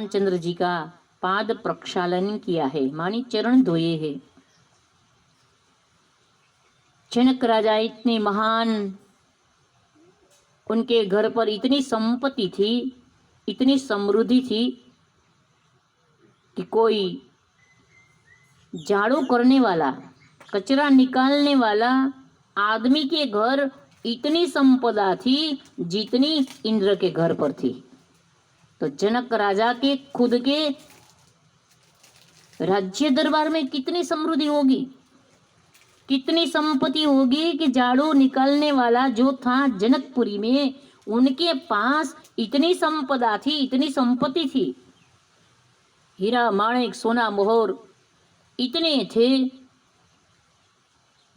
रामचंद्र जी का पाद प्रक्षालन किया है, मानी चरण धोए है। जनक राजा इतने महान, उनके घर पर इतनी संपत्ति थी, इतनी समृद्धि थी कि कोई झाड़ू करने वाला, कचरा निकालने वाला आदमी के घर इतनी संपदा थी जितनी इंद्र के घर पर थी। तो जनक राजा के खुद के राज्य दरबार में कितनी समृद्धि होगी, कितनी संपत्ति होगी कि झाड़ू निकालने वाला जो था जनकपुरी में, उनके पास इतनी संपदा थी, इतनी संपत्ति थी। हीरा माणिक सोना मोहर इतने थे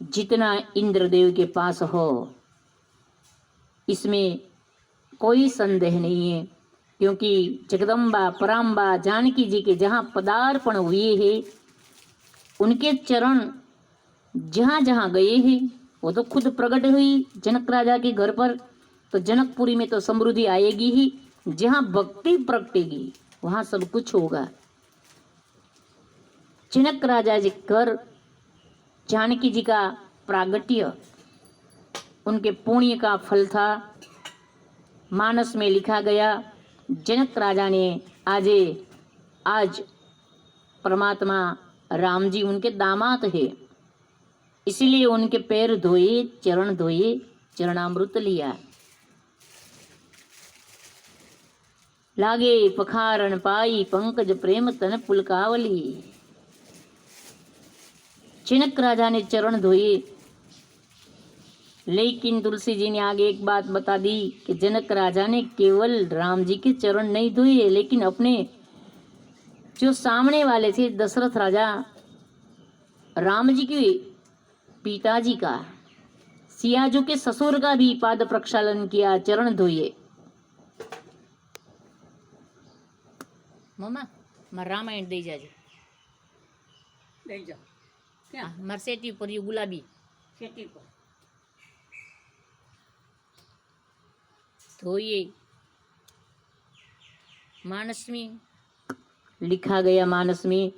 जितना इंद्रदेव के पास हो, इसमें कोई संदेह नहीं है। क्योंकि जगदम्बा पराम्बा जानकी जी के जहाँ पदार्पण हुए हैं, उनके चरण जहाँ जहाँ गए हैं वो तो खुद प्रकट हुई जनक राजा के घर पर। तो जनकपुरी में तो समृद्धि आएगी ही, जहाँ भक्ति प्रगटेगी वहाँ सब कुछ होगा। जनक राजा जी घर जानकी जी का प्रागट्य उनके पुण्य का फल था। मानस में लिखा गया, जनक राजा ने आज परमात्मा राम जी उनके दामाद है, इसलिए उनके पैर धोए, चरण धोए, चरणामृत लिया। लागे पखारण पाई पंकज प्रेम तन पुलकावली। जनक राजा ने चरण धोए, लेकिन तुलसी जी ने आगे एक बात बता दी कि जनक राजा ने केवल राम जी के चरण नहीं धोए, लेकिन अपने जो सामने वाले थे दशरथ राजा, राम जी के पिताजी का, सियाजू के ससुर का भी पाद प्रक्षालन किया, चरण धोए। मम्मा मार रामायण दे जाजो, दे जाओ। क्या मार सेटी पर ये गुलाबी खेती पर धोइए। मानस में लिखा गया, मानस में